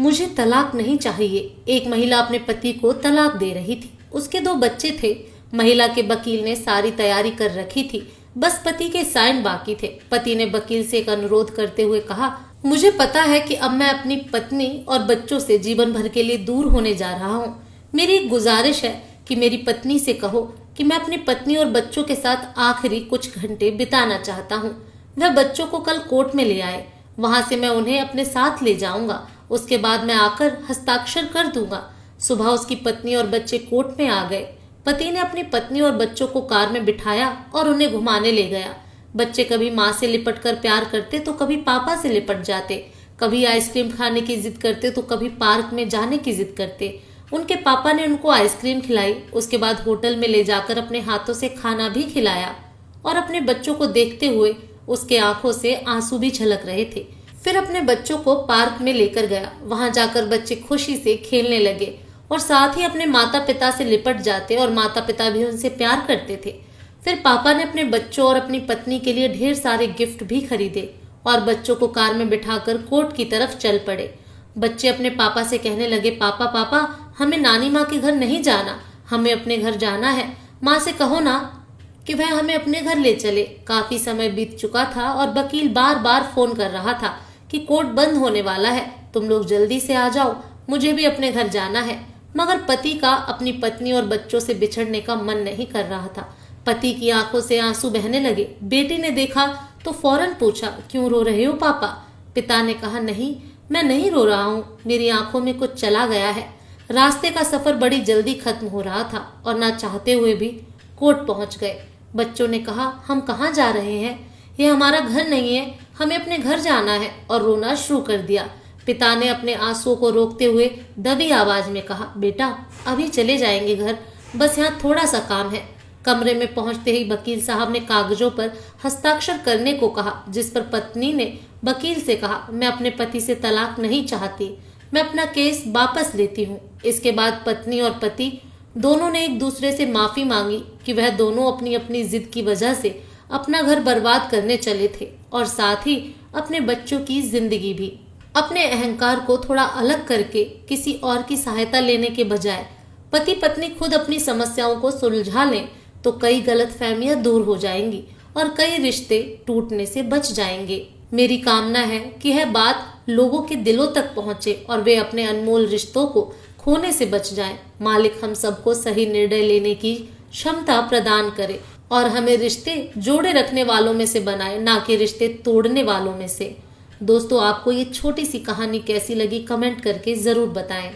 मुझे तलाक नहीं चाहिए। एक महिला अपने पति को तलाक दे रही थी। उसके 2 बच्चे थे। महिला के वकील ने सारी तैयारी कर रखी थी, बस पति के साइन बाकी थे। पति ने वकील से एक अनुरोध करते हुए कहा, मुझे पता है कि अब मैं अपनी पत्नी और बच्चों से जीवन भर के लिए दूर होने जा रहा हूँ। मेरी एक गुजारिश है कि मेरी पत्नी से कहो कि मैं अपनी पत्नी और बच्चों के साथ आखिरी कुछ घंटे बिताना चाहता हूँ। वह बच्चों को कल कोर्ट में ले आए, वहां से मैं उन्हें अपने साथ ले जाऊंगा। उसके बाद मैं आकर हस्ताक्षर कर दूंगा। सुबह उसकी पत्नी और बच्चे कोर्ट में आ गए। पति ने अपनी पत्नी और बच्चों को कार में बिठाया और उन्हें घुमाने ले गया। बच्चे कभी माँ से लिपट कर प्यार करते तो कभी पापा से लिपट जाते, कभी आइसक्रीम खाने की जिद करते तो कभी पार्क में जाने की जिद करते। उनके पापा ने उनको आइसक्रीम खिलाई, उसके बाद होटल में ले जाकर अपने हाथों से खाना भी खिलाया और अपने बच्चों को देखते हुए उसके आंखों से आंसू भी झलक रहे थे। फिर अपने बच्चों को पार्क में लेकर गया। वहां जाकर बच्चे खुशी से खेलने लगे और साथ ही अपने माता पिता से लिपट जाते और माता पिता भी उनसे प्यार करते थे। फिर पापा ने अपने बच्चों और अपनी पत्नी के लिए ढेर सारे गिफ्ट भी खरीदे और बच्चों को कार में बिठाकर कोर्ट की तरफ चल पड़े। बच्चे अपने पापा से कहने लगे, पापा पापा हमें नानी माँ के घर नहीं जाना, हमें अपने घर जाना है। माँ से कहो ना कि वह हमें अपने घर ले चले। काफी समय बीत चुका था और वकील बार बार फोन कर रहा था कि कोर्ट बंद होने वाला है, तुम लोग जल्दी से आ जाओ, मुझे भी अपने घर जाना है। मगर पति का अपनी पत्नी और बच्चों से बिछड़ने का मन नहीं कर रहा था। पति की आंखों से आंसू बहने लगे। बेटी ने देखा तो फौरन पूछा, क्यों रो रहे हो पापा? पिता ने कहा, नहीं मैं नहीं रो रहा हूँ, मेरी आंखों में कुछ चला गया है। रास्ते का सफर बड़ी जल्दी खत्म हो रहा था और ना चाहते हुए भी कोर्ट पहुंच गए। बच्चों ने कहा, हम कहाँ जा रहे हैं? यह हमारा घर नहीं है, हमें अपने घर जाना है, और रोना शुरू कर दिया। पिता ने अपने आंसुओं को रोकते हुए दबी आवाज में कहा, बेटा अभी चले जाएंगे घर, बस यहाँ थोड़ा सा काम है। कमरे में पहुंचते ही वकील साहब ने कागजों पर हस्ताक्षर करने को कहा, जिस पर पत्नी ने वकील से कहा, मैं अपने पति से तलाक नहीं चाहती, मैं अपना केस वापस लेती हूँ। इसके बाद पत्नी और पति दोनों ने एक दूसरे से माफी मांगी कि वह दोनों अपनी अपनी जिद की वजह से अपना घर बर्बाद करने चले थे और साथ ही अपने बच्चों की जिंदगी भी। अपने अहंकार को थोड़ा अलग करके किसी और की सहायता लेने के बजाय पति पत्नी खुद अपनी समस्याओं को सुलझा लें तो कई गलतफहमियां दूर हो जाएंगी और कई रिश्ते टूटने से बच जाएंगे। मेरी कामना है कि यह बात लोगों के दिलों तक पहुंचे और वे अपने अनमोल रिश्तों को खोने से बच जाएं। मालिक हम सबको सही निर्णय लेने की क्षमता प्रदान करे और हमें रिश्ते जोड़े रखने वालों में से बनाए, ना कि रिश्ते तोड़ने वालों में से। दोस्तों, आपको ये छोटी सी कहानी कैसी लगी कमेंट करके जरूर बताएं।